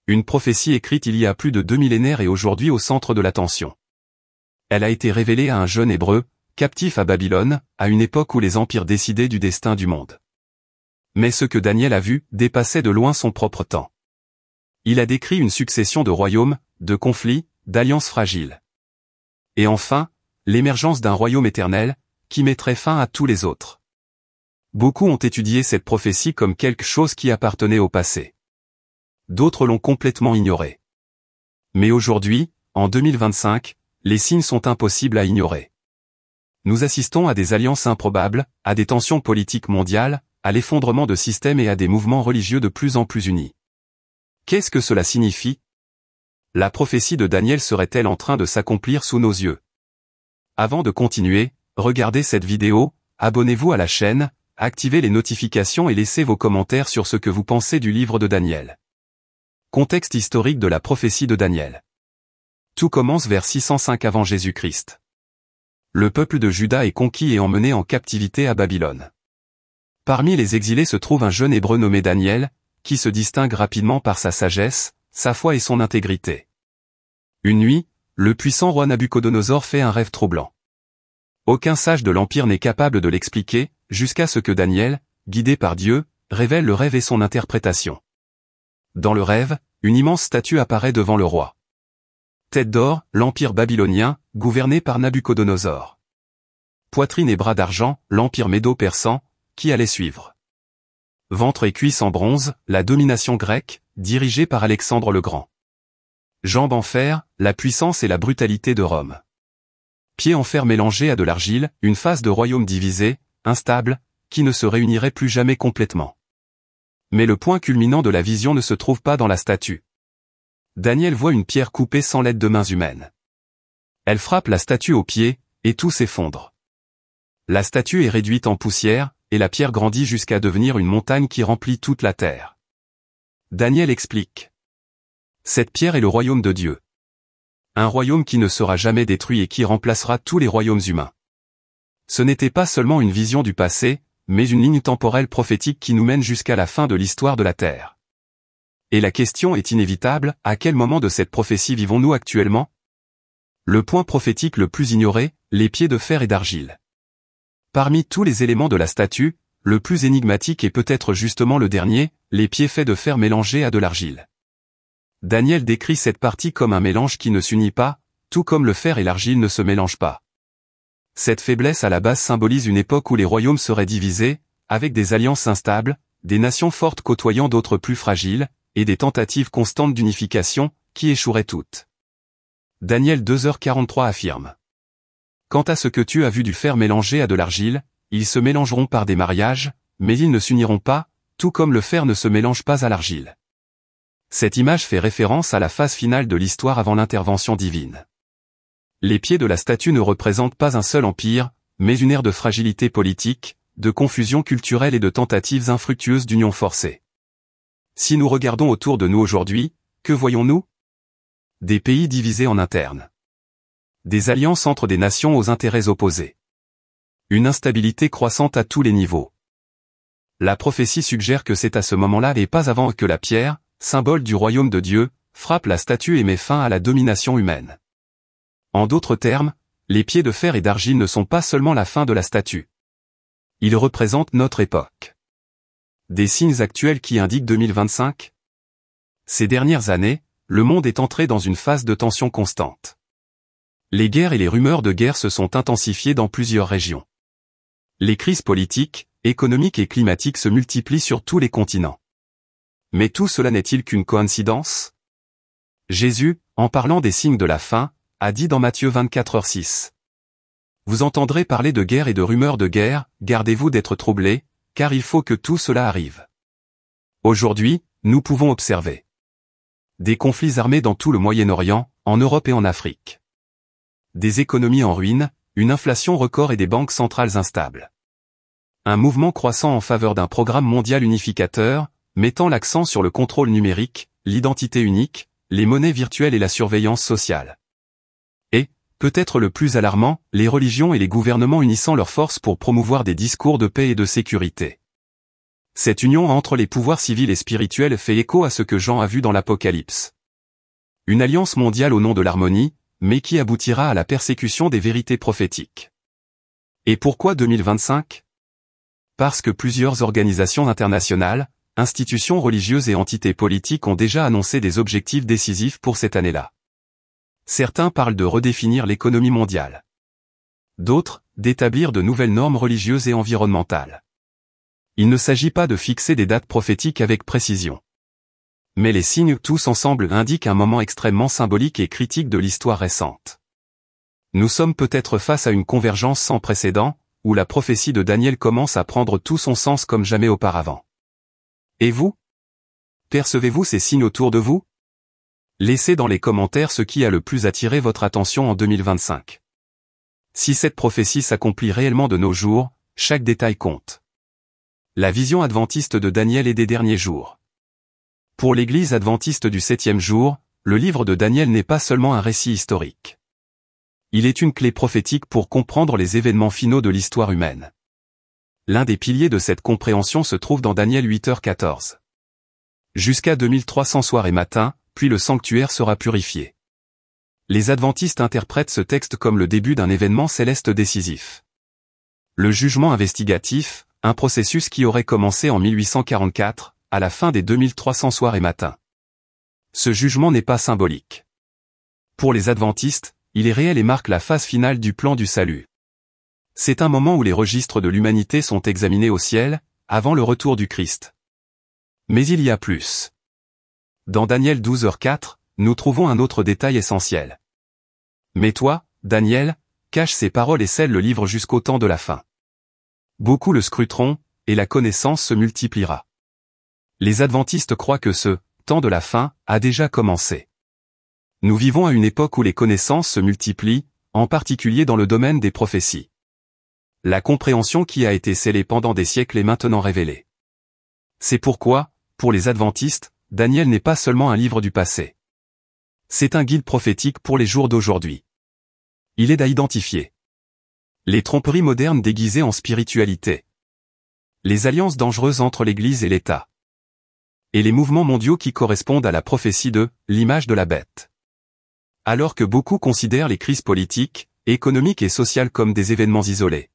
Une prophétie écrite il y a plus de 2 millénaires et aujourd'hui au centre de l'attention. Elle a été révélée à un jeune Hébreu, captif à Babylone, à une époque où les empires décidaient du destin du monde. Mais ce que Daniel a vu dépassait de loin son propre temps. Il a décrit une succession de royaumes, de conflits, d'alliances fragiles. Et enfin, l'émergence d'un royaume éternel, qui mettrait fin à tous les autres. Beaucoup ont étudié cette prophétie comme quelque chose qui appartenait au passé. D'autres l'ont complètement ignorée. Mais aujourd'hui, en 2025, les signes sont impossibles à ignorer. Nous assistons à des alliances improbables, à des tensions politiques mondiales, à l'effondrement de systèmes et à des mouvements religieux de plus en plus unis. Qu'est-ce que cela signifie? La prophétie de Daniel serait-elle en train de s'accomplir sous nos yeux? Avant de continuer, regardez cette vidéo, abonnez-vous à la chaîne, activez les notifications et laissez vos commentaires sur ce que vous pensez du livre de Daniel. Contexte historique de la prophétie de Daniel. Tout commence vers 605 avant Jésus-Christ. Le peuple de Juda est conquis et emmené en captivité à Babylone. Parmi les exilés se trouve un jeune Hébreu nommé Daniel, qui se distingue rapidement par sa sagesse, sa foi et son intégrité. Une nuit, le puissant roi Nabuchodonosor fait un rêve troublant. Aucun sage de l'Empire n'est capable de l'expliquer, jusqu'à ce que Daniel, guidé par Dieu, révèle le rêve et son interprétation. Dans le rêve, une immense statue apparaît devant le roi. Tête d'or, l'Empire babylonien, gouverné par Nabuchodonosor. Poitrine et bras d'argent, l'Empire médo-persan, qui allait suivre. Ventre et cuisses en bronze, la domination grecque, dirigée par Alexandre le Grand. Jambes en fer, la puissance et la brutalité de Rome. Pieds en fer mélangés à de l'argile, une face de royaume divisé, instable, qui ne se réunirait plus jamais complètement. Mais le point culminant de la vision ne se trouve pas dans la statue. Daniel voit une pierre coupée sans l'aide de mains humaines. Elle frappe la statue au pied, et tout s'effondre. La statue est réduite en poussière, et la pierre grandit jusqu'à devenir une montagne qui remplit toute la terre. Daniel explique. Cette pierre est le royaume de Dieu. Un royaume qui ne sera jamais détruit et qui remplacera tous les royaumes humains. Ce n'était pas seulement une vision du passé, mais une ligne temporelle prophétique qui nous mène jusqu'à la fin de l'histoire de la Terre. Et la question est inévitable, à quel moment de cette prophétie vivons-nous actuellement? Le point prophétique le plus ignoré, les pieds de fer et d'argile. Parmi tous les éléments de la statue, le plus énigmatique est peut-être justement le dernier, les pieds faits de fer mélangés à de l'argile. Daniel décrit cette partie comme un mélange qui ne s'unit pas, tout comme le fer et l'argile ne se mélangent pas. Cette faiblesse à la base symbolise une époque où les royaumes seraient divisés, avec des alliances instables, des nations fortes côtoyant d'autres plus fragiles, et des tentatives constantes d'unification, qui échoueraient toutes. Daniel 2h43 affirme. Quant à ce que tu as vu du fer mélangé à de l'argile, ils se mélangeront par des mariages, mais ils ne s'uniront pas, tout comme le fer ne se mélange pas à l'argile. Cette image fait référence à la phase finale de l'histoire avant l'intervention divine. Les pieds de la statue ne représentent pas un seul empire, mais une ère de fragilité politique, de confusion culturelle et de tentatives infructueuses d'union forcée. Si nous regardons autour de nous aujourd'hui, que voyons-nous? Des pays divisés en internes. Des alliances entre des nations aux intérêts opposés. Une instabilité croissante à tous les niveaux. La prophétie suggère que c'est à ce moment-là et pas avant que la pierre, symbole du royaume de Dieu, frappe la statue et met fin à la domination humaine. En d'autres termes, les pieds de fer et d'argile ne sont pas seulement la fin de la statue. Ils représentent notre époque. Des signes actuels qui indiquent 2025? Ces dernières années, le monde est entré dans une phase de tension constante. Les guerres et les rumeurs de guerre se sont intensifiées dans plusieurs régions. Les crises politiques, économiques et climatiques se multiplient sur tous les continents. Mais tout cela n'est-il qu'une coïncidence? Jésus, en parlant des signes de la fin, a dit dans Matthieu 24h6. Vous entendrez parler de guerre et de rumeurs de guerre, gardez-vous d'être troublés, car il faut que tout cela arrive. Aujourd'hui, nous pouvons observer des conflits armés dans tout le Moyen-Orient, en Europe et en Afrique. Des économies en ruine, une inflation record et des banques centrales instables. Un mouvement croissant en faveur d'un programme mondial unificateur, mettant l'accent sur le contrôle numérique, l'identité unique, les monnaies virtuelles et la surveillance sociale. Et, peut-être le plus alarmant, les religions et les gouvernements unissant leurs forces pour promouvoir des discours de paix et de sécurité. Cette union entre les pouvoirs civils et spirituels fait écho à ce que Jean a vu dans l'Apocalypse. Une alliance mondiale au nom de l'harmonie, mais qui aboutira à la persécution des vérités prophétiques. Et pourquoi 2025 ? Parce que plusieurs organisations internationales, institutions religieuses et entités politiques ont déjà annoncé des objectifs décisifs pour cette année-là. Certains parlent de redéfinir l'économie mondiale. D'autres, d'établir de nouvelles normes religieuses et environnementales. Il ne s'agit pas de fixer des dates prophétiques avec précision. Mais les signes tous ensemble indiquent un moment extrêmement symbolique et critique de l'histoire récente. Nous sommes peut-être face à une convergence sans précédent, où la prophétie de Daniel commence à prendre tout son sens comme jamais auparavant. Et vous ? Percevez-vous ces signes autour de vous ? Laissez dans les commentaires ce qui a le plus attiré votre attention en 2025. Si cette prophétie s'accomplit réellement de nos jours, chaque détail compte. La vision adventiste de Daniel et des derniers jours. Pour l'Église adventiste du 7e jour, le livre de Daniel n'est pas seulement un récit historique. Il est une clé prophétique pour comprendre les événements finaux de l'histoire humaine. L'un des piliers de cette compréhension se trouve dans Daniel 8h14. Jusqu'à 2300 soirs et matins, puis le sanctuaire sera purifié. Les adventistes interprètent ce texte comme le début d'un événement céleste décisif. Le jugement investigatif, un processus qui aurait commencé en 1844, à la fin des 2300 soirs et matins. Ce jugement n'est pas symbolique. Pour les adventistes, il est réel et marque la phase finale du plan du salut. C'est un moment où les registres de l'humanité sont examinés au ciel, avant le retour du Christ. Mais il y a plus. Dans Daniel 12h4, nous trouvons un autre détail essentiel. Mais toi, Daniel, cache ces paroles et scelle le livre jusqu'au temps de la fin. Beaucoup le scruteront, et la connaissance se multipliera. Les adventistes croient que ce temps de la fin a déjà commencé. Nous vivons à une époque où les connaissances se multiplient, en particulier dans le domaine des prophéties. La compréhension qui a été scellée pendant des siècles est maintenant révélée. C'est pourquoi, pour les adventistes, Daniel n'est pas seulement un livre du passé. C'est un guide prophétique pour les jours d'aujourd'hui. Il aide à identifier les tromperies modernes déguisées en spiritualité, les alliances dangereuses entre l'Église et l'État, et les mouvements mondiaux qui correspondent à la prophétie de l'image de la bête. Alors que beaucoup considèrent les crises politiques, économiques et sociales comme des événements isolés,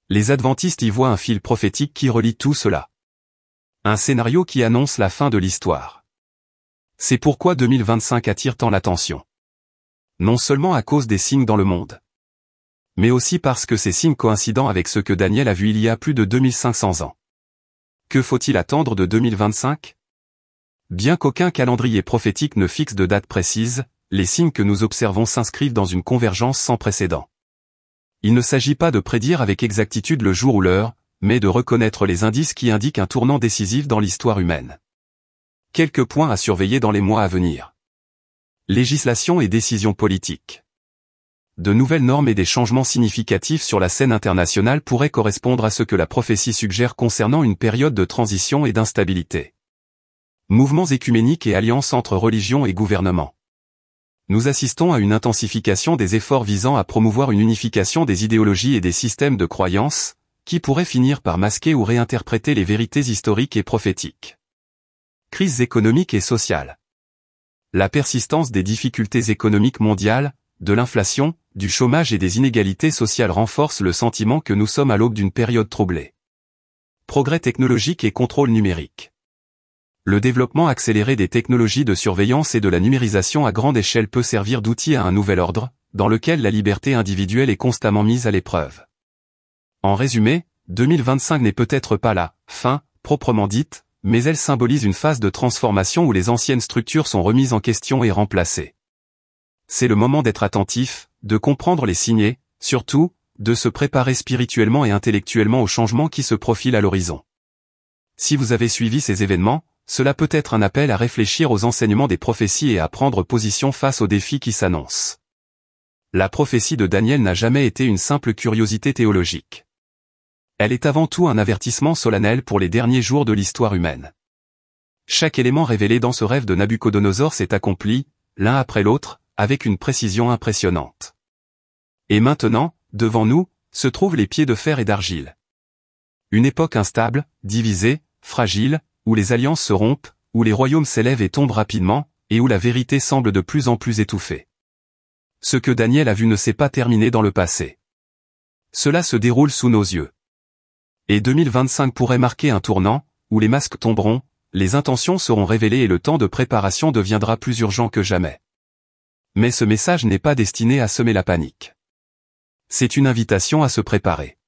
les adventistes y voient un fil prophétique qui relie tout cela. Un scénario qui annonce la fin de l'histoire. C'est pourquoi 2025 attire tant l'attention. Non seulement à cause des signes dans le monde, mais aussi parce que ces signes coïncident avec ce que Daniel a vu il y a plus de 2500 ans. Que faut-il attendre de 2025 ? Bien qu'aucun calendrier prophétique ne fixe de date précise, les signes que nous observons s'inscrivent dans une convergence sans précédent. Il ne s'agit pas de prédire avec exactitude le jour ou l'heure, mais de reconnaître les indices qui indiquent un tournant décisif dans l'histoire humaine. Quelques points à surveiller dans les mois à venir. Législation et décisions politiques. De nouvelles normes et des changements significatifs sur la scène internationale pourraient correspondre à ce que la prophétie suggère concernant une période de transition et d'instabilité. Mouvements écuméniques et alliances entre religions et gouvernements. Nous assistons à une intensification des efforts visant à promouvoir une unification des idéologies et des systèmes de croyances, qui pourraient finir par masquer ou réinterpréter les vérités historiques et prophétiques. Crise économique et sociale. La persistance des difficultés économiques mondiales, de l'inflation, du chômage et des inégalités sociales renforce le sentiment que nous sommes à l'aube d'une période troublée. Progrès technologique et contrôle numérique. Le développement accéléré des technologies de surveillance et de la numérisation à grande échelle peut servir d'outil à un nouvel ordre, dans lequel la liberté individuelle est constamment mise à l'épreuve. En résumé, 2025 n'est peut-être pas la fin, proprement dite, mais elle symbolise une phase de transformation où les anciennes structures sont remises en question et remplacées. C'est le moment d'être attentif, de comprendre les signes et, surtout, de se préparer spirituellement et intellectuellement aux changements qui se profilent à l'horizon. Si vous avez suivi ces événements, cela peut être un appel à réfléchir aux enseignements des prophéties et à prendre position face aux défis qui s'annoncent. La prophétie de Daniel n'a jamais été une simple curiosité théologique. Elle est avant tout un avertissement solennel pour les derniers jours de l'histoire humaine. Chaque élément révélé dans ce rêve de Nabuchodonosor s'est accompli, l'un après l'autre, avec une précision impressionnante. Et maintenant, devant nous, se trouvent les pieds de fer et d'argile. Une époque instable, divisée, fragile, où les alliances se rompent, où les royaumes s'élèvent et tombent rapidement, et où la vérité semble de plus en plus étouffée. Ce que Daniel a vu ne s'est pas terminé dans le passé. Cela se déroule sous nos yeux. Et 2025 pourrait marquer un tournant, où les masques tomberont, les intentions seront révélées et le temps de préparation deviendra plus urgent que jamais. Mais ce message n'est pas destiné à semer la panique. C'est une invitation à se préparer.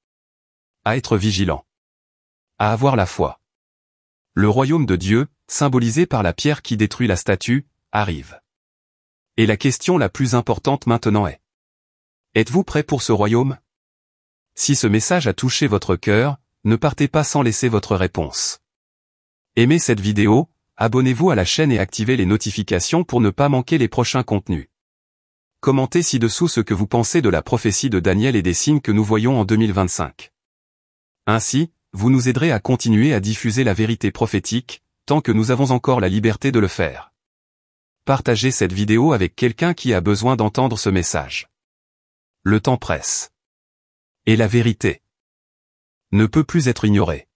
À être vigilant. À avoir la foi. Le royaume de Dieu, symbolisé par la pierre qui détruit la statue, arrive. Et la question la plus importante maintenant est: êtes-vous prêt pour ce royaume? Si ce message a touché votre cœur, ne partez pas sans laisser votre réponse. Aimez cette vidéo, abonnez-vous à la chaîne et activez les notifications pour ne pas manquer les prochains contenus. Commentez ci-dessous ce que vous pensez de la prophétie de Daniel et des signes que nous voyons en 2025. Ainsi, vous nous aiderez à continuer à diffuser la vérité prophétique, tant que nous avons encore la liberté de le faire. Partagez cette vidéo avec quelqu'un qui a besoin d'entendre ce message. Le temps presse. Et la vérité ne peut plus être ignorée.